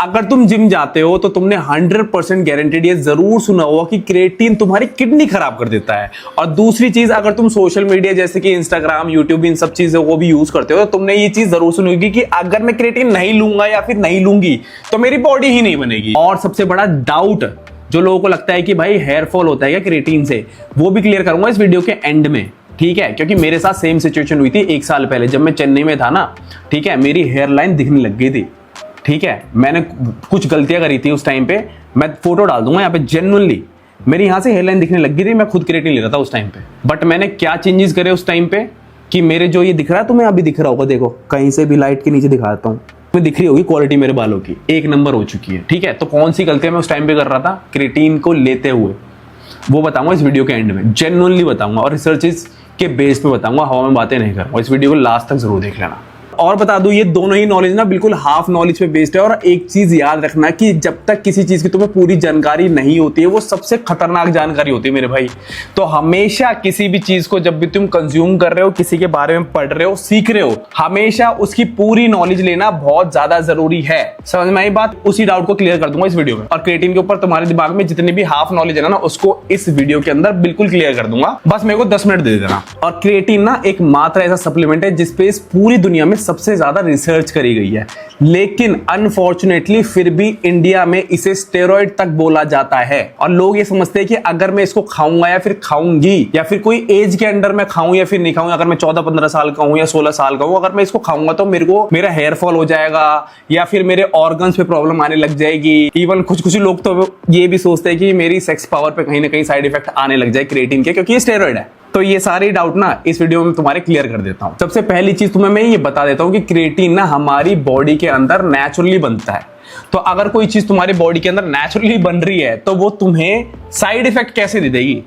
अगर तुम जिम जाते हो तो तुमने 100% गारंटेड ये जरूर सुना होगा कि क्रिएटिन तुम्हारी किडनी खराब कर देता है। और दूसरी चीज, अगर तुम सोशल मीडिया जैसे कि इंस्टाग्राम, यूट्यूब, इन सब चीजों को भी यूज करते हो तो तुमने ये चीज जरूर सुनी होगी कि अगर मैं क्रिएटिन नहीं लूंगा या फिर नहीं लूंगी तो मेरी बॉडी ही नहीं बनेगी। और सबसे बड़ा डाउट जो लोगों को लगता है कि भाई हेयर फॉल होता है क्या क्रिएटिन से, वो भी क्लियर करूंगा इस वीडियो के एंड में, ठीक है। क्योंकि मेरे साथ सेम सिचुएशन हुई थी 1 साल पहले जब मैं चेन्नई में था ना, ठीक है। मेरी हेयर लाइन दिखने लग गई थी, ठीक है। मैंने कुछ गलतियां करी थी उस टाइम पे, मैं फोटो डाल दूंगा यहाँ पे। जेन्युइनली मेरी यहाँ से हेयरलाइन दिखने लग गई थी, मैं खुद क्रिएटिन ले रहा था उस टाइम पे। बट मैंने क्या चेंजेस करे उस टाइम पे कि मेरे जो ये दिख रहा है, तुम्हें अभी दिख रहा होगा, देखो कहीं से भी लाइट के नीचे दिखाता हूँ, तुम्हें दिख रही होगी क्वालिटी मेरे बालों की 1 नंबर हो चुकी है, ठीक है। तो कौन सी गलतियां मैं उस टाइम पे कर रहा था क्रिएटिन को लेते हुए, वो बताऊंगा इस वीडियो के एंड में। जेन्युइनली बताऊंगा और रिसर्चेस के बेस पे बताऊंगा, हवा में बातें नहीं करूंगा। इस वीडियो को लास्ट तक जरूर देख लेना। और बता दूं, ये दोनों ही नॉलेज ना बिल्कुल हाफ नॉलेज पे बेस्ड है। और एक चीज याद रखना कि जब तक किसी चीज की तुम्हें पूरी जानकारी नहीं होती है, वो सबसे खतरनाक जानकारी होती है मेरे भाई। तो हमेशा किसी भी चीज को जब भी तुम कंज्यूम कर रहे हो, किसी के बारे में पढ़ रहे हो, सीख रहे हो, हमेशा उसकी पूरी नॉलेज लेना बहुत ज्यादा जरूरी है। समझ में आई बात? उसी डाउट को क्लियर कर दूंगा इस वीडियो में। और क्रिएटिन के ऊपर तुम्हारे दिमाग में जितनी भी हाफ नॉलेज है ना, उसको इस वीडियो के अंदर बिल्कुल क्लियर कर दूंगा। बस मेरे को 10 मिनट दे देना। और क्रिएटिन ना एक मात्र ऐसा सप्लीमेंट है जिसपे इस पूरी दुनिया में सबसे ज्यादा रिसर्च करी गई है, लेकिन अनफॉर्चुनेटली फिर भी इंडिया में इसे स्टेरॉइड तक बोला जाता है। और लोग ये समझते हैं कि अगर मैं इसको खाऊंगा या फिर खाऊंगी या फिर कोई एज के अंडर मैं खाऊं या फिर नहीं खाऊं, अगर मैं 14-15 साल का हूं या 16 साल का हूं, अगर मैं इसको खाऊंगा तो मेरा हेयर फॉल हो जाएगा या फिर मेरे ऑर्गन्स पे प्रॉब्लम आने लग जाएगी। इवन कुछ लोग तो ये भी सोचते हैं कि मेरी सेक्स पावर पे कहीं ना कहीं साइड इफेक्ट आने लग जाए क्रिएटिन के, क्योंकि ये स्टेरॉइड है। तो ये सारे डाउट ना इस वीडियो में तुम्हारे क्लियर कर देता हूं। सबसे पहली चीज तुम्हें मैं ये बता देता हूं कि क्रिएटिन ना हमारी बॉडी के अंदर नेचुरली बनता है। तो अगर कोई चीज तुम्हारी बॉडी के अंदर नेचुरली बन रही है तो वो तुम्हें साइड इफेक्ट कैसे दे देगी?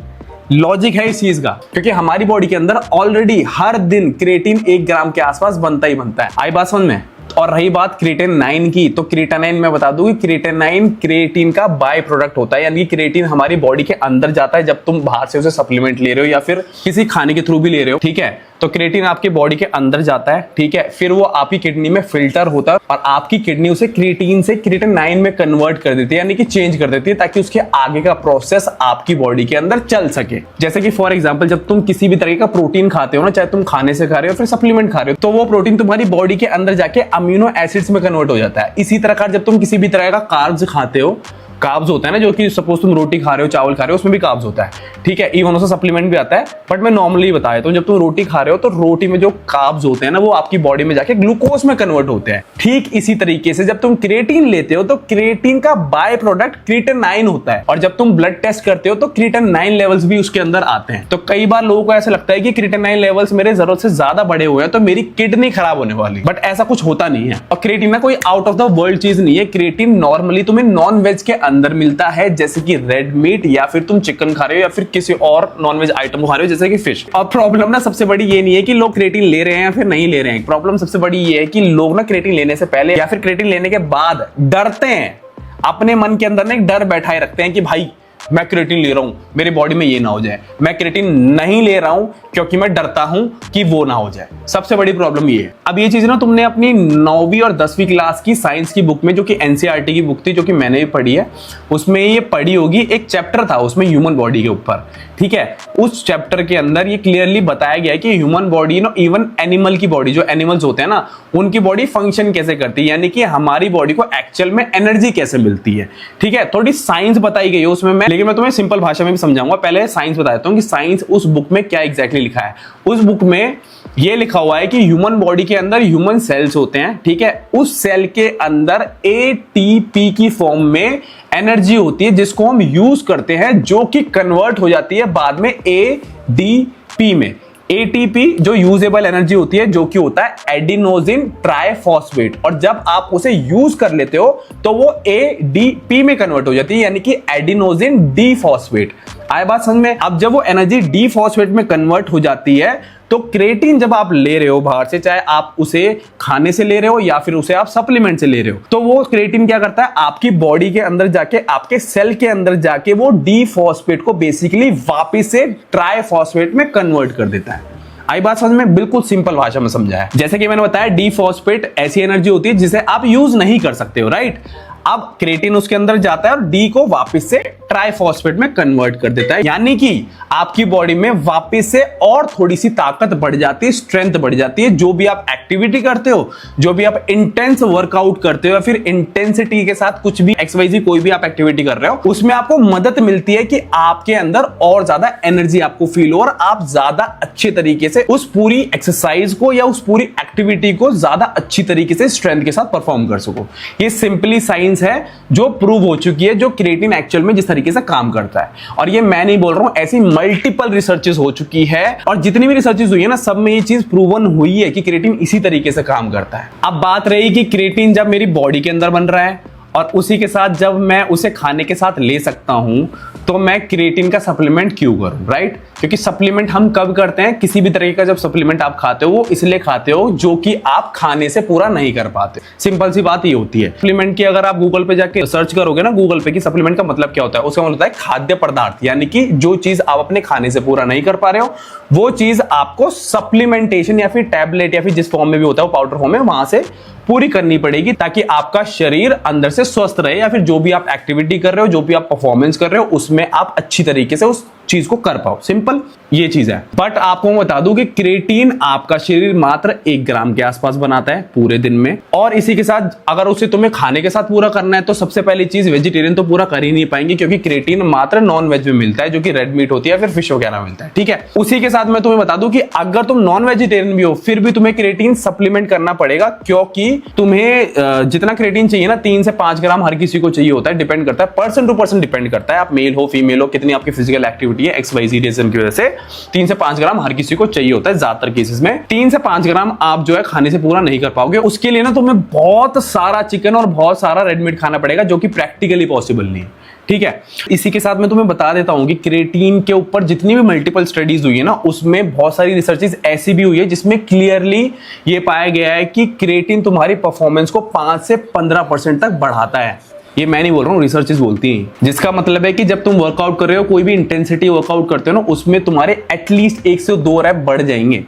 लॉजिक है इस चीज का, क्योंकि हमारी बॉडी के अंदर ऑलरेडी हर दिन क्रिएटिन 1 ग्राम के आसपास बनता ही बनता है। आई बात समझ में? और रही बात क्रिएटिनाइन की, तो क्रिएटिनाइन मैं बता दूं कि क्रिएटिनाइन क्रिएटिन का बाय प्रोडक्ट होता है। यानी कि क्रिएटिन हमारी बॉडी के अंदर जाता है जब तुम बाहर से उसे सप्लीमेंट ले रहे हो या फिर किसी खाने के थ्रू भी ले रहे हो, ठीक है। तो क्रिएटिन आपके बॉडी के अंदर जाता है, ठीक है। फिर वो आपकी किडनी में फिल्टर होता है और आपकी किडनी उसे क्रिएटिन से क्रिएटिनाइन में कन्वर्ट कर देती है, यानी कि चेंज कर देती है, ताकि उसके आगे का प्रोसेस आपकी बॉडी के अंदर चल सके। जैसे कि फॉर एग्जांपल जब तुम किसी भी तरह का प्रोटीन खाते हो ना, चाहे तुम खाने से खा रहे हो फिर सप्लीमेंट खा रहे हो, तो वो प्रोटीन तुम्हारी बॉडी के अंदर जाके अमीनो एसिड्स में कन्वर्ट हो जाता है। इसी तरह जब तुम किसी भी तरह का कार्ब्स खाते हो, कार्ब्स होता है ना, जो कि सपोज तुम रोटी खा रहे हो, चावल खा रहे हो, उसमें भी कार्ब्स होता है, ठीक है। इवन उसका सप्लीमेंट भी आता है, बट मैं नॉर्मली बता देता हूं। जब तुम रोटी खा रहे हो तो रोटी में जो कार्ब्स होते हैं ना, वो आपकी बॉडी में जाके ग्लूकोज में कन्वर्ट होते हैं। ठीक इसी तरीके से जब तुम क्रिएटिन लेते हो तो क्रिएटिन का बाय प्रोडक्ट क्रिएटिनाइन होता है। और जब तुम ब्लड टेस्ट करते हो तो क्रिएटिनाइन लेवल्स भी उसके अंदर आते हैं। तो कई बार लोगों को ऐसा लगता है कि क्रिएटिनाइन लेवल्स मेरे जरूरत से ज्यादा बढ़े हुए हैं तो मेरी किडनी खराब होने वाली, बट ऐसा कुछ होता नहीं है। और क्रिएटिन ना कोई आउट ऑफ द वर्ल्ड चीज नहीं है। क्रिएटिन नॉर्मली तुम्हें नॉन वेज के अंदर मिलता है, जैसे कि रेड मीट या फिर तुम चिकन खा रहे हो या फिर किसी और नॉनवेज आइटम खा रहे हो जैसे कि फिश। और प्रॉब्लम ना सबसे बड़ी ये नहीं है कि लोग क्रिएटिन ले रहे हैं या फिर नहीं ले रहे हैं। प्रॉब्लम सबसे बड़ी ये है कि लोग ना क्रिएटिन लेने से पहले या फिर क्रिएटिन लेने के बाद डरते हैं। अपने मन के अंदर ना एक डर बैठाए रखते हैं कि भाई मैं क्रिएटिन ले रहा हूं, मेरी बॉडी में ये ना हो जाए। मैं क्रिएटिन नहीं ले रहा हूं क्योंकि मैं डरता हूं कि वो ना हो जाए। सबसे बड़ी प्रॉब्लम ये है। अब ये चीज ना तुमने अपनी 9वीं और 10वीं क्लास की साइंस की बुक में, जो कि एनसीईआरटी की बुक थी, जो कि मैंने भी पढ़ी है, उसमें ये पढ़ी होगी। एक चैप्टर था उसमें ह्यूमन बॉडी के ऊपर, ठीक है। उस चैप्टर के अंदर ये क्लियरली बताया गया है कि ह्यूमन बॉडी ना, इवन एनिमल की बॉडी, जो एनिमल्स होते हैं ना, उनकी बॉडी फंक्शन कैसे करती है, यानी कि हमारी बॉडी को एक्चुअल में एनर्जी कैसे मिलती है, ठीक है। थोड़ी साइंस बताई गई है उसमें, लेकिन मैं तुम्हें सिंपल भाषा में भी समझाऊंगा। पहले साइंस बता देता हूं कि साइंस उस बुक में क्या एग्जैक्टली लिखा है। उस बुक में ये लिखा हुआ है कि ह्यूमन बॉडी के अंदर ह्यूमन सेल्स होते हैं, ठीक है। उस सेल के अंदर एटीपी की फॉर्म में एनर्जी होती है जिसको हम यूज करते हैं, जो कि कन्वर्ट हो जाती है बाद में एडीपी में। एटीपी जो यूजेबल एनर्जी होती है, जो कि होता है एडिनोसिन ट्राइफॉस्फेट, और जब आप उसे यूज कर लेते हो तो वो एडीपी में कन्वर्ट हो जाती है, यानी कि एडिनोसिन डी फॉस्फेट। आए बात समझ में? अब जब वो एनर्जी डी फॉस्फेट में कन्वर्ट हो जाती है तो क्रिएटिन जब आप ले रहे हो बाहर से, चाहे आप उसे खाने से ले रहे हो या फिर उसे आप सप्लीमेंट से ले रहे हो, तो वो क्रिएटिन क्या करता है, आपकी बॉडी के अंदर जाके, आपके सेल के अंदर जाके वो डी फॉस्फेट को बेसिकली वापस से ट्राइफॉस्फेट में कन्वर्ट कर देता है। आई बात समझ में? बिल्कुल सिंपल भाषा में समझाया। जैसे कि मैंने बताया, डी फॉस्फेट ऐसी एनर्जी होती है जिसे आप यूज नहीं कर सकते हो, राइट। अब क्रिएटिन उसके अंदर जाता है और डी को वापस से ट्राइफॉस्फेट में कन्वर्ट कर देता है, यानी कि आपकी बॉडी में वापस से और थोड़ी सी ताकत बढ़ जाती है, स्ट्रेंथ बढ़ जाती है। जो भी आप एक्टिविटी करते हो, जो भी आप इंटेंस वर्कआउट करते हो या फिर इंटेंसिटी के साथ कुछ भी एक्सरसाइज कोई भी आप एक्टिविटी कर रहे हो, उसमें आपको मदद मिलती है कि आपके अंदर और ज्यादा एनर्जी आपको फील हो और आप ज्यादा अच्छे तरीके से उस पूरी एक्सरसाइज को या उस पूरी एक्टिविटी को ज्यादा अच्छी तरीके से स्ट्रेंथ के साथ परफॉर्म कर सको। ये सिंपली साइंस है जो प्रूव हो चुकी है, जो क्रिएटिन एक्चुअल में जिस तरीके से काम करता है। और ये मैं नहीं बोल रहा हूं, ऐसी मल्टीपल रिसर्चेस हो चुकी है और जितनी भी रिसर्चेस हुई है ना, सब में ये चीज प्रूवन हुई है कि क्रिएटिन इसी तरीके से काम करता है। अब बात रही कि क्रिएटिन जब मेरी बॉडी के अंदर बन रहा है और उसी के साथ जब मैं उसे खाने के साथ ले सकता हूं, तो मैं क्रिएटिन का सप्लीमेंट क्यों करूं, राइट? क्योंकि सप्लीमेंट हम कब करते हैं, किसी भी तरीके का जब सप्लीमेंट आप खाते हो वो इसलिए खाते हो जो कि आप खाने से पूरा नहीं कर पाते। सिंपल सी बात ये होती है। सप्लीमेंट की अगर आप गूगल पे जाके सर्च करोगे ना, गूगल पे कि सप्लीमेंट का मतलब क्या होता है, उसका मतलब होता है खाद्य पदार्थ, यानी कि जो चीज आप अपने खाने से पूरा नहीं कर पा रहे हो वो चीज आपको सप्लीमेंटेशन या फिर टैबलेट या फिर जिस फॉर्म में भी होता है, पाउडर फॉर्म में, वहां से पूरी करनी पड़ेगी ताकि आपका शरीर अंदर से स्वस्थ रहे या फिर जो भी आप एक्टिविटी कर रहे हो, जो भी आप परफॉर्मेंस कर रहे हो, उसमें आप अच्छी तरीके से उस चीज को कर पाओ। सिंपल ये चीज है। बट आपको मैं बता दूं कि क्रिएटिन आपका शरीर मात्र 1 ग्राम के आसपास बनाता है पूरे दिन में, और इसी के साथ अगर उसे तुम्हें खाने के साथ पूरा करना है तो सबसे पहली चीज वेजिटेरियन तो पूरा कर ही नहीं पाएंगे, क्योंकि क्रिएटिन मात्र नॉन वेज में मिलता है, जो कि रेड मीट होती है, फिर फिश वगैरह मिलता है, ठीक है। उसी के साथ मैं तुम्हें बता दूं कि अगर तुम नॉन वेजिटेरियन भी हो फिर भी तुम्हें क्रिएटिन सप्लीमेंट करना पड़ेगा, क्योंकि तुम्हें जितना क्रिएटिन चाहिए ना 3 से 5 ग्राम हर किसी को चाहिए होता है। डिपेंड करता है, पर्सन टू पर्सन डिपेंड करता है, आप मेल हो फीमेल हो, कितनी आपकी फिजिकल एक्टिविटी है, XYZ रीजन की वजह से 3 से 5 ग्राम हर किसी को चाहिए होता है। ज्यादातर केसेस में 3 से 5 ग्राम आप जो है खाने से पूरा नहीं कर पाओगे। उसके लिए ना तुम्हें बहुत सारा चिकन और बहुत सारा रेड मीट खाना पड़ेगा, जो कि प्रैक्टिकली पॉसिबल नहीं है, ठीक है। इसी के साथ मैं तुम्हें बता देता हूं कि क्रिएटिन के ऊपर जितनी भी मल्टीपल स्टडीज हुई है ना, उसमें बहुत सारी रिसर्चेस ऐसी भी हुई है जिसमें क्लियरली ये पाया गया है कि क्रिएटिन तुम्हारी परफॉर्मेंस को 5 से 15% तक बढ़ाता है। ये मैं नहीं बोल रहा हूँ, रिसर्चेस बोलती हैं, जिसका मतलब है कि जब तुम वर्कआउट कर रहे हो, कोई भी इंटेंसिटी वर्कआउट करते हो ना, उसमें तुम्हारे एटलीस्ट 1 से 2 रैप बढ़ जाएंगे,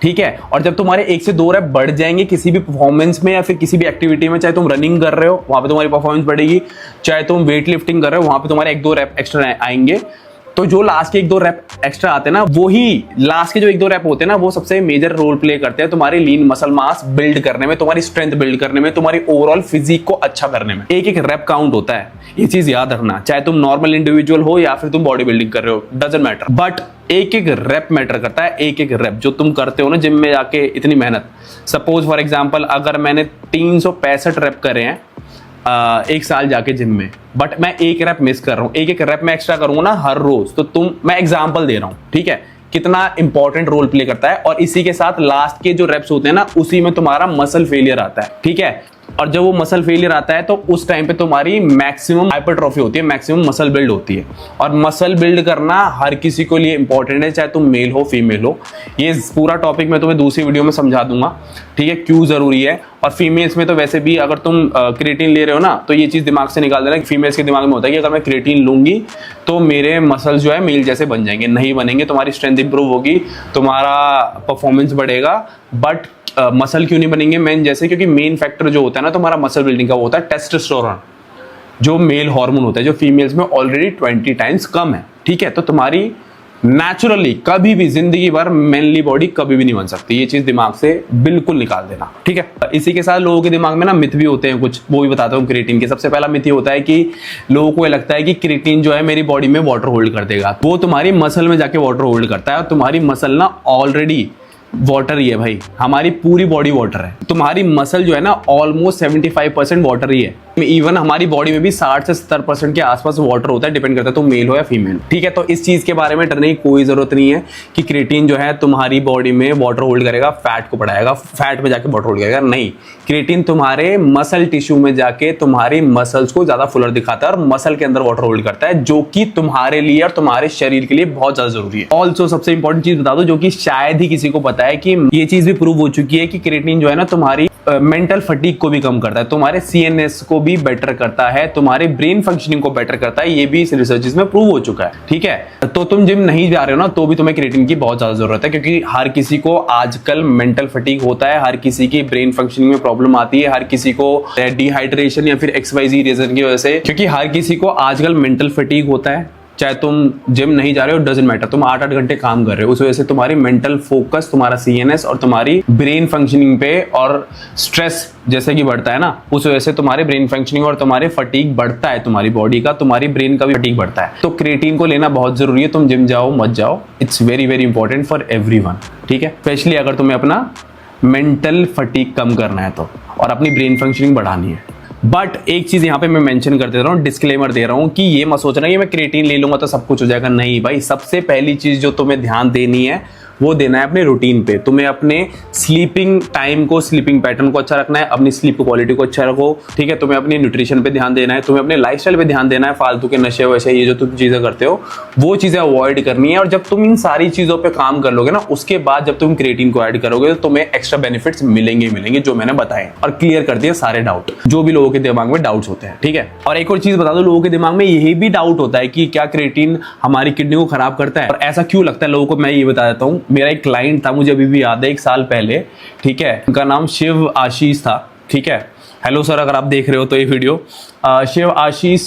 ठीक है। और जब तुम्हारे 1 से 2 रैप बढ़ जाएंगे किसी भी परफॉर्मेंस में या फिर किसी भी एक्टिविटी में, चाहे तुम रनिंग कर रहे हो वहां पे तुम्हारी परफॉर्मेंस बढ़ेगी, चाहे तुम वेट लिफ्टिंग कर रहे हो वहां पे तुम्हारे 1-2 रैप एक्स्ट्रा आएंगे, तो जो लास्ट के 1-2 रैप एक्स्ट्रा आते हैं ना, वो ही लास्ट के जो 1-2 रैप होते हैं ना, वो सबसे मेजर रोल प्ले करते हैं तुम्हारी लीन मसल मास बिल्ड करने में, तुम्हारी स्ट्रेंथ बिल्ड करने में, तुम्हारी ओवरऑल फिजिक को अच्छा करने में। एक रैप काउंट होता है, ये चीज याद रखना, चाहे तुम नॉर्मल इंडिविजुअल हो या फिर तुम बॉडी बिल्डिंग कर रहे हो, डजंट मैटर, बट एक रैप मैटर करता है। एक रैप जो तुम करते हो ना जिम में जाके, इतनी मेहनत, सपोज फॉर एग्जाम्पल अगर मैंने 365 रैप करे हैं 1 साल जाके जिम में, बट मैं 1 रैप मिस कर रहा हूँ, एक रैप मैं एक्स्ट्रा करूंगा ना हर रोज, तो मैं एग्जांपल दे रहा हूँ, ठीक है, कितना इंपॉर्टेंट रोल प्ले करता है। और इसी के साथ लास्ट के जो रेप्स होते हैं ना, उसी में तुम्हारा मसल फेलियर आता है, ठीक है। और जब वो मसल फेलियर आता है तो उस टाइम पे तुम्हारी मैक्सिमम हाइपरट्रॉफी होती है, मैक्सिमम मसल बिल्ड होती है। और मसल बिल्ड करना हर किसी को लिए इंपॉर्टेंट है, चाहे तुम मेल हो फीमेल हो। ये पूरा टॉपिक मैं तुम्हें दूसरी वीडियो में समझा दूंगा, ठीक है, क्यों जरूरी है। और फीमेल्स में तो वैसे भी अगर तुम क्रिएटिन ले रहे हो ना, तो ये चीज दिमाग से निकाल देना कि फीमेल्स के दिमाग में होता है कि अगर मैं क्रिएटिन लूंगी तो मेरे मसल्स जो है मेल जैसे बन जाएंगे। नहीं बनेंगे, तुम्हारी स्ट्रेंथ इंप्रूव होगी, तुम्हारा परफॉर्मेंस बढ़ेगा, बट मसल क्यों नहीं बनेंगे मेन जैसे, क्योंकि मेन फैक्टर जो होता है ना तुम्हारा मसल बिल्डिंग का, वो होता है टेस्टोस्टेरोन, जो मेल हार्मोन होता है, जो फीमेल्स में ऑलरेडी 20 टाइम्स कम है, ठीक है। तो तुम्हारी नेचुरली कभी भी जिंदगी भर मेनली बॉडी कभी भी नहीं बन सकती, ये चीज दिमाग से बिल्कुल निकाल देना, ठीक है। इसी के साथ लोगों के दिमाग में ना मिथ भी होते हैं कुछ, वो भी बताता हूँ क्रिएटिन के। सबसे पहला मिथ ये होता है कि लोगों को लगता है कि क्रिएटिन जो है मेरी बॉडी में वाटर होल्ड कर देगा, वो तुम्हारी मसल में जाके वाटर होल्ड करता है, और तुम्हारी मसल ना ऑलरेडी वाटर ही है भाई, हमारी पूरी बॉडी वाटर है। तुम्हारी मसल जो है ना ऑलमोस्ट 75% वाटर ही है। इवन हमारी बॉडी में भी 60 से 70% के आसपास वाटर होता है, डिपेंड करता है तुम मेल हो या फीमेल, ठीक है। तो इस चीज के बारे में डरने की कोई जरूरत नहीं है कि क्रिएटिन जो है तुम्हारी बॉडी में वाटर होल्ड करेगा, फैट को बढ़ाएगा, फैट में जाके वाटर होल्ड करेगा, नहीं। क्रिएटिन तुम्हारे मसल टिश्यू में जाके तुम्हारी मसल्स को ज्यादा फुलर दिखाता है और मसल के अंदर वाटर होल्ड करता है, जो कि तुम्हारे लिए और तुम्हारे शरीर के लिए बहुत ज्यादा जरूरी है। ऑल्सो सबसे इंपॉर्टेंट चीज बता दो, जो कि शायद ही किसी को पता है, कि ये चीज भी प्रूव हो चुकी है कि क्रिएटिन जो है ना तुम्हारी मेंटल फटीग को भी कम करता है, तुम्हारे CNS को भी बेटर करता है, तुम्हारे ब्रेन फंक्शनिंग को बेटर करता है, ये भी इस रिसर्चेस में प्रूव हो चुका है। ठीक है, तो तुम जिम नहीं जा रहे हो ना, तो भी तुम्हें क्रिएटिन की बहुत ज्यादा जरूरत है, क्योंकि हर किसी को आजकल मेंटल फटीग होता है, हर किसी की ब्रेन फंक्शनिंग में प्रॉब्लम आती है, हर किसी को डिहाइड्रेशन या फिर XYZ रीजन की वजह से, क्योंकि हर किसी को आजकल मेंटल फटीग होता है। चाहे तुम जिम नहीं जा रहे हो, डजंट मैटर, तुम 8-8 घंटे काम कर रहे हो, उस वजह से तुम्हारी मेंटल फोकस, तुम्हारा CNS और तुम्हारी ब्रेन फंक्शनिंग पे और स्ट्रेस जैसे कि बढ़ता है ना, उस वजह से तुम्हारे ब्रेन फंक्शनिंग और तुम्हारे फटीग बढ़ता है, तुम्हारी बॉडी का, तुम्हारी ब्रेन का भी फटीग बढ़ता है। तो क्रिएटिन को लेना बहुत जरूरी है, तुम जिम जाओ मत जाओ, it's very very important for everyone. ठीक है, स्पेशली अगर तुम्हें अपना मेंटल फटीग कम करना है तो, और अपनी ब्रेन फंक्शनिंग बढ़ानी है। बट एक चीज यहाँ पे मैं मेंशन कर दे रहा हूँ, डिस्क्लेमर दे रहा हूँ कि ये मत सोचना कि मैं क्रिएटिन ले लूंगा तो सब कुछ हो जाएगा। नहीं भाई, सबसे पहली चीज जो तुम्हें ध्यान देनी है वो देना है अपने रूटीन पे। तुम्हें अपने स्लीपिंग टाइम को, स्लीपिंग पैटर्न को अच्छा रखना है, अपनी स्लीप क्वालिटी को अच्छा रखो। ठीक है, तुम्हें अपनी न्यूट्रिशन पे ध्यान देना है, तुम्हें अपने लाइफस्टाइल पे ध्यान देना है, फालतू के नशे वशे ये जो तुम चीजें करते हो वो चीजें अवॉइड करनी है। और जब तुम इन सारी चीजों पे काम कर लोगे ना, उसके बाद जब तुम क्रिएटिन को ऐड करोगे तो तुम्हें एक्स्ट्रा बेनिफिट्स मिलेंगे जो मैंने बताए, और क्लियर कर दिए सारे डाउट जो भी लोगों के दिमाग में डाउट्स होते हैं। ठीक है, और एक और चीज बता दो, लोगों के दिमाग में यही भी डाउट होता है कि क्या क्रिएटिन हमारी किडनी को खराब करता है, और ऐसा क्यों लगता है लोगों को। मैं ये बता देता हूँ, मेरा एक क्लाइंट था, मुझे अभी भी याद है, 1 साल पहले। ठीक है, उनका नाम शिव आशीष था। ठीक है, हेलो सर, अगर आप देख रहे हो तो ये वीडियो, शिव आशीष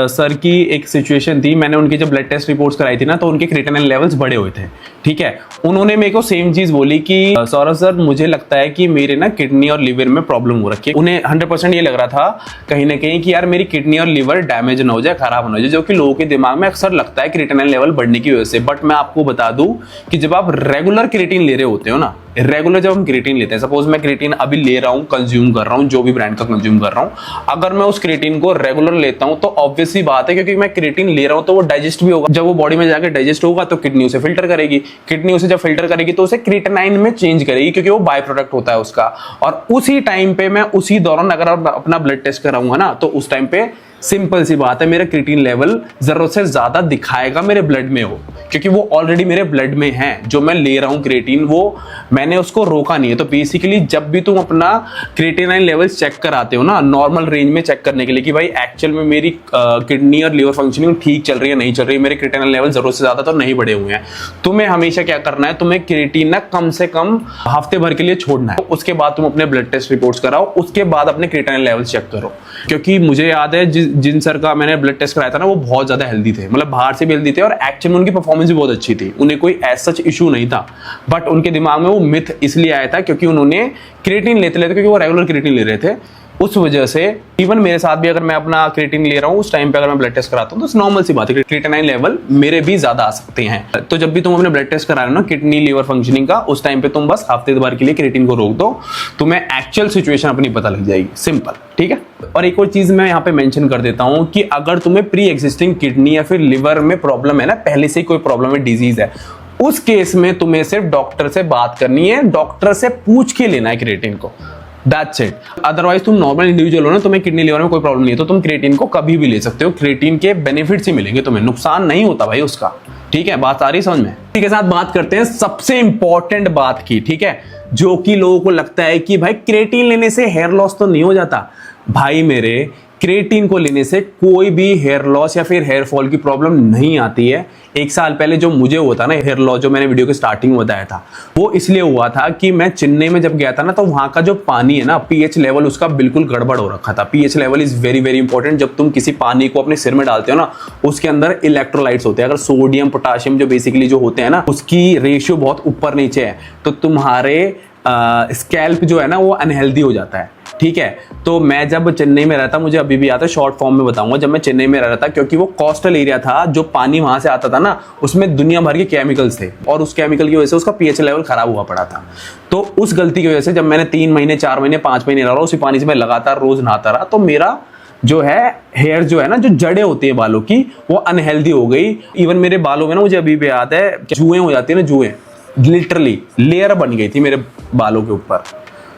सर की एक सिचुएशन थी। मैंने उनकी जब ब्लड टेस्ट रिपोर्ट्स कराई थी ना, तो उनके क्रिएटिनिन लेवल्स बढ़े हुए थे। ठीक है, उन्होंने मेरे को सेम चीज बोली कि सौरभ सर, मुझे लगता है कि मेरे ना किडनी और लिवर में प्रॉब्लम हो रखी है। उन्हें 100% ये लग रहा था कहीं ना कहीं कि यार मेरी किडनी और लिवर डैमेज ना हो जाए, खराब ना हो जाए, जो कि लोगों के दिमाग में अक्सर लगता है क्रिएटिनिन लेवल बढ़ने की वजह से। बट मैं आपको बता दूं कि जब आप रेगुलर क्रिएटिन ले रहे होते हो ना, रेगुलर जब हम क्रिएटिन लेते हैं, सपोज मैं क्रिएटिन अभी ले रहा हूं, कंज्यूम कर रहा हूं, जो भी ब्रांड का कंज्यूम कर रहा हूं, अगर मैं उस क्रिएटिन को रेगुलर लेता हूं तो ऑब्वियस सी बात है, क्योंकि मैं क्रिएटिन ले रहा हूं तो वो डाइजेस्ट भी होगा। जब वो बॉडी में जाकर डाइजेस्ट होगा तो किडनी उसे फिल्टर करेगी, किडनी उसे जब फिल्टर करेगी तो उसे क्रिएटिनाइन में चेंज करेगी, क्योंकि वो बाय प्रोडक्ट होता है उसका। और उसी टाइम पे मैं उसी दौरान अगर अपना ब्लड टेस्ट कराऊंगा ना, तो उस टाइम पे सिंपल सी बात है, मेरा क्रिएटिन लेवल जरूरत से ज्यादा दिखाएगा मेरे ब्लड में हो, क्योंकि वो ऑलरेडी मेरे ब्लड में है। जो मैं ले रहा हूं क्रिएटिन, वो मैंने उसको रोका नहीं है। तो बेसिकली जब भी तुम अपना क्रिएटिनाइन लेवल्स चेक कराते हो ना, नॉर्मल रेंज में चेक करने के लिए कि भाई एक्चुअल में मेरी किडनी और लिवर फंक्शनिंग ठीक चल रही है, नहीं चल रही है, मेरे क्रिएटिनाइन लेवल जरूरत से ज्यादा तो नहीं बढ़े हुए हैं, तुम्हें हमेशा क्या करना है, तुम्हें क्रिएटिन ना कम से कम हफ्ते भर के लिए छोड़ना है। उसके बाद तुम अपने ब्लड टेस्ट रिपोर्ट्स कराओ, उसके बाद अपने क्रिएटिनाइन लेवल चेक करो। क्योंकि मुझे याद है जिन सर का मैंने ब्लड टेस्ट कराया था ना, वो बहुत ज्यादा हेल्दी थे, मतलब बाहर से भी हेल्दी थे, और एक्चुअल में उनकी परफॉर्मेंस भी बहुत अच्छी थी, उन्हें कोई ऐसा सच इशू नहीं था। बट उनके दिमाग में वो मिथ इसलिए आया था क्योंकि उन्होंने क्रिएटिन लेते क्योंकि वो रेगुलर क्रिएटिन ले रहे थे, उस वजह से। इवन मेरे साथ भी अगर मैं अपना क्रिएटिन ले रहा हूं, उस टाइम पे अगर मैं ब्लड टेस्ट कराता हूं तो नॉर्मल सी बात है, क्रिएटिनाइन लेवल मेरे भी ज्यादा आ सकते हैं। तो जब भी तुम अपने ब्लड टेस्ट करा रहे हो ना किडनी लिवर फंक्शनिंग का, उस टाइम पे तुम बस हफ्ते भर के लिए क्रिएटिन को रोक दो, तुम्हें एक्चुअल सिचुएशन अपनी पता लग जाएगी, सिंपल। ठीक है, और एक और चीज मैं यहाँ पे मेंशन कर देता हूं कि अगर तुम्हें प्री एग्जिस्टिंग किडनी या फिर लिवर में प्रॉब्लम है ना, पहले से कोई प्रॉब्लम है, डिजीज है, उस केस में तुम्हें सिर्फ डॉक्टर से बात करनी है, डॉक्टर से पूछ के लेना है क्रिएटिन को, दैट्स इट। अदरवाइज तुम नॉर्मल इंडिविजुअल हो ना, तुम्हें किडनी लिवर में कोई प्रॉब्लम नहीं है, तो तुम क्रिएटिन को कभी भी ले सकते हो। क्रिएटिन के बेनिफिट्स ही मिलेंगे तुम्हें, नुकसान नहीं होता भाई उसका। ठीक है, बात आ रही समझ में। ठीक है, साथ बात करते हैं सबसे इंपॉर्टेंट बात की। ठीक है, जो कि लोगों को लगता है कि भाई क्रिएटिन लेने से हेयर लॉस तो नहीं हो जाता। भाई मेरे, क्रिएटिन को लेने से कोई भी हेयर लॉस या फिर हेयर फॉल की प्रॉब्लम नहीं आती है। 1 साल पहले जो मुझे हुआ था ना हेयर लॉस, जो मैंने वीडियो के स्टार्टिंग में बताया था, वो इसलिए हुआ था कि मैं चेन्नई में जब गया था ना, तो वहां का जो पानी है ना, पीएच लेवल उसका बिल्कुल गड़बड़ हो रखा था। PH level is very very important. जब तुम किसी पानी को अपने सिर में डालते हो ना, उसके अंदर इलेक्ट्रोलाइट्स होते हैं। अगर सोडियम पोटाशियम जो बेसिकली जो होते हैं ना, उसकी रेशियो बहुत ऊपर नीचे है, तो तुम्हारे स्कैल्प जो है ना वो अनहेल्दी हो जाता है। ठीक है, तो मैं जब चेन्नई में रहता, मुझे अभी भी आता है, शॉर्ट फॉर्म में बताऊंगा, जब मैं चेन्नई में रह रहा था, क्योंकि वो कोस्टल एरिया था, जो पानी वहां से आता था ना, उसमें दुनिया भर के केमिकल्स थे, और उस केमिकल की वजह से उसका पीएच लेवल खराब हुआ पड़ा था। तो उस गलती की वजह से जब मैंने 3 महीने 4 महीने 5 महीने रहा, उसी पानी से मैं लगातार रोज नहाता रहा, तो मेरा जो है हेयर जो है ना, जो जड़ें होती है बालों की, वो अनहेल्दी हो गई। इवन मेरे बालों में ना, मुझे अभी भी याद है, जुएं हो जाती है ना, जुएं लिटरली लेयर बन गई थी मेरे बालों के ऊपर।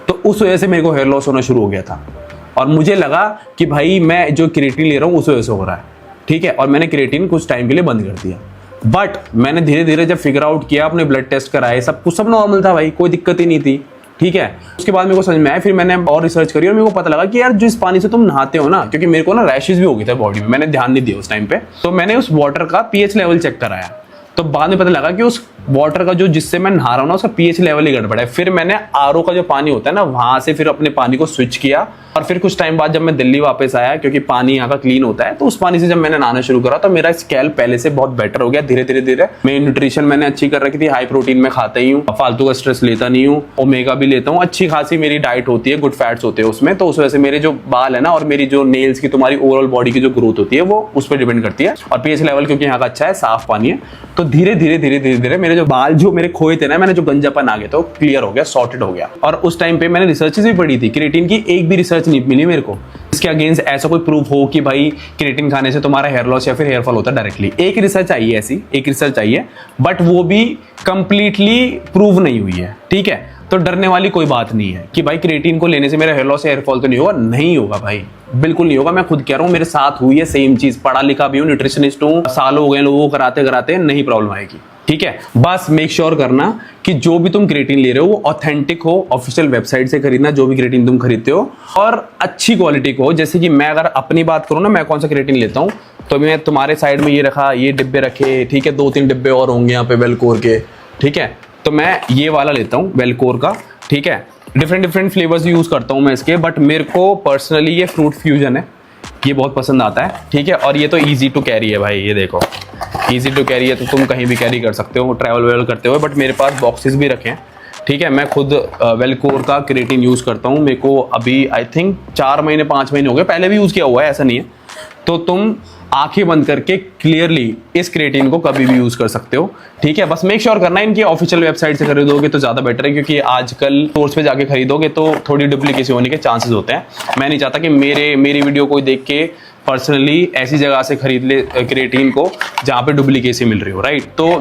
तो उस वजह से मेरे को हेयर लॉस होना शुरू हो गया था, और मुझे लगा कि भाई मैं जो क्रिएटिन ले रहा हूँ उस वजह से हो रहा है। ठीक है, और मैंने क्रिएटिन कुछ टाइम के लिए बंद कर दिया। बट मैंने धीरे धीरे जब फिगर आउट किया, अपने ब्लड टेस्ट कराए, सब कुछ सब नॉर्मल था भाई, कोई दिक्कत ही नहीं थी। ठीक है। उसके बाद मेरे को समझ में आया, फिर मैंने और रिसर्च करी और मेरे को पता लगा कि यार जिस पानी से तुम नहाते हो ना, क्योंकि मेरे को ना रैशेज भी हो गई था बॉडी में, मैंने ध्यान नहीं दिया उस टाइम पे, तो मैंने उस वाटर का पीएच लेवल चेक कराया, तो बाद में पता लगा कि उस वाटर का जो जिससे मैं नहा रहा हूँ ना उसका पीएच लेवल ही गड़बड़ है। फिर मैंने आरओ का जो पानी होता है ना वहां से फिर अपने पानी को स्विच किया, और फिर कुछ टाइम बाद जब मैं दिल्ली वापस आया, क्योंकि पानी यहाँ का क्लीन होता है, तो उस पानी से जब मैंने नहाना शुरू करा तो मेरा स्कैल्प पहले से बहुत बेटर हो गया। धीरे धीरे धीरे मैं न्यूट्रिशन मैंने अच्छी कर रखी थी, हाई प्रोटीन में खाता ही हूँ, फालतू का स्ट्रेस लेता नहीं हूँ, ओमेगा भी लेता हूँ, अच्छी खासी मेरी डाइट होती है, गुड फैट्स होते हैं उसमें, तो उस वजह से मेरे जो बाल है ना और मेरी जो नेल्स की तुम्हारी ओवरऑल बॉडी की जो ग्रोथ होती है वो उस पर डिपेंड करती है। और पीएच लेवल क्योंकि यहाँ का अच्छा है, साफ पानी है, तो धीरे धीरे धीरे धीरे धीरे मेरे जो बाल जो मेरे खोए थे ना, मैंने जो गंजापन आ गया तो क्लियर हो गया, सॉर्टेड हो गया। और उस टाइम पे मैंने रिसर्चेस भी पढ़ी थी, क्रिएटिन की एक भी रिसर्च नहीं मिली मेरे को इसके अगेंस्ट ऐसा कोई प्रूफ हो कि भाई क्रिएटिन खाने से तुम्हारा हेयर लॉस या फिर हेयर फॉल होता है डायरेक्टली। एक रिसर्च आई है, ऐसी एक रिसर्च आई है, बट वो भी कंप्लीटली प्रूव नहीं हुई है, ठीक है। तो डरने वाली कोई बात नहीं है कि भाई क्रिएटिन को लेने से मेरा हेयर लॉस या हेयर फॉल तो नहीं होगा, नहीं होगा भाई, बिल्कुल नहीं होगा। मैं खुद कह रहा हूँ, मेरे साथ हुई है सेम चीज, पढ़ा लिखा भी हूँ, न्यूट्रिशनिस्ट हूँ, सालों हो गए लोगों को कराते कराते, नहीं प्रॉब्लम आएगी, ठीक है। बस मेक श्योर करना कि जो भी तुम क्रिएटिन ले रहे हो वो ऑथेंटिक हो, ऑफिशियल वेबसाइट से खरीदना जो भी क्रिएटिन तुम खरीदते हो, और अच्छी क्वालिटी को हो। जैसे कि मैं अगर अपनी बात करूँ ना, मैं कौन सा क्रिएटिन लेता हूँ, तो मैं तुम्हारे साइड में ये रखा, ये डिब्बे रखे, ठीक है, 2-3 डिब्बे और होंगे यहाँ पे वेलकोर के, ठीक है। तो मैं ये वाला लेता हूँ वेलकोर का, ठीक है। डिफरेंट फ्लेवर्स यूज करता हूँ मैं इसके, बट मेरे को पर्सनली ये फ्रूट फ्यूजन है, ये बहुत पसंद आता है, ठीक है। और ये तो इजी टू कैरी है भाई, ये देखो इजी टू कैरी है, तो तुम कहीं भी कैरी कर सकते हो ट्रैवल वेवल करते हो। बट मेरे पास बॉक्सेस भी रखे हैं, ठीक है। मैं खुद वेलकोर का क्रिएटिन यूज करता हूँ, मेरे को अभी आई थिंक 4 महीने 5 महीने हो गए, पहले भी यूज किया हुआ है, ऐसा नहीं है। तो तुम आंखें बंद करके क्लियरली इस क्रिएटिन को कभी भी यूज कर सकते हो, ठीक है। बस मेक श्योर करना इनकी ऑफिशियल वेबसाइट से खरीदोगे तो ज्यादा बेटर है, क्योंकि आजकल स्टोर्स पे जाके खरीदोगे तो थोड़ी डुप्लीकेसी होने के चांसेस होते हैं। मैं नहीं चाहता कि मेरी वीडियो को देख के पर्सनली ऐसी जगह से खरीद ले क्रिएटिन को जहाँ पे डुप्लीकेसी मिल रही हो, राइट। तो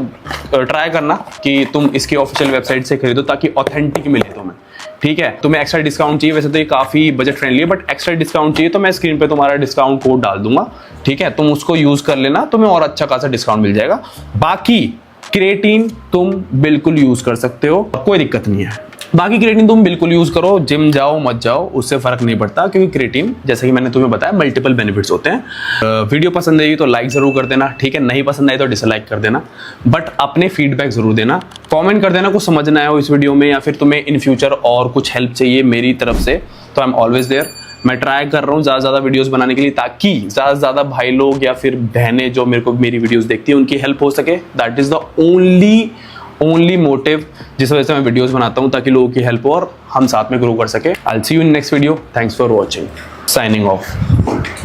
ट्राई करना कि तुम इसकी ऑफिशियल वेबसाइट से खरीदो ताकि ऑथेंटिक मिले तुम्हें, ठीक है। तुम्हें एक्स्ट्रा डिस्काउंट चाहिए, वैसे तो ये काफी बजट फ्रेंडली है, बट एक्स्ट्रा डिस्काउंट चाहिए तो मैं स्क्रीन पे तुम्हारा डिस्काउंट कोड डाल दूंगा, ठीक है। तुम उसको यूज कर लेना, तुम्हें और अच्छा खासा डिस्काउंट मिल जाएगा। बाकी क्रिएटिन तुम बिल्कुल यूज कर सकते हो, कोई दिक्कत नहीं है। बाकी क्रिएटिन तुम बिल्कुल यूज करो, जिम जाओ मत जाओ, उससे फर्क नहीं पड़ता, क्योंकि क्रिएटिन जैसे कि मैंने तुम्हें बताया मल्टीपल बेनिफिट्स होते हैं। वीडियो पसंद आई तो लाइक जरूर कर देना, ठीक है। नहीं पसंद आई तो डिसलाइक कर देना, बट अपने फीडबैक जरूर देना, कमेंट कर देना कुछ समझना है हो इस वीडियो में, या फिर तुम्हें इन फ्यूचर और कुछ हेल्प चाहिए मेरी तरफ से, तो आई एम ऑलवेज देयर। मैं ट्राई कर रहा हूँ ज़्यादा से ज़्यादा वीडियोस बनाने के लिए, ताकि ज़्यादा से ज़्यादा भाई लोग या फिर बहनें जो मेरे को मेरी वीडियोस देखती हैं उनकी हेल्प हो सके। That is the only motive जिस वजह से मैं वीडियोस बनाता हूँ, ताकि लोगों की हेल्प हो और हम साथ में ग्रो कर सके। I will see you in next video. Thanks for watching, signing off.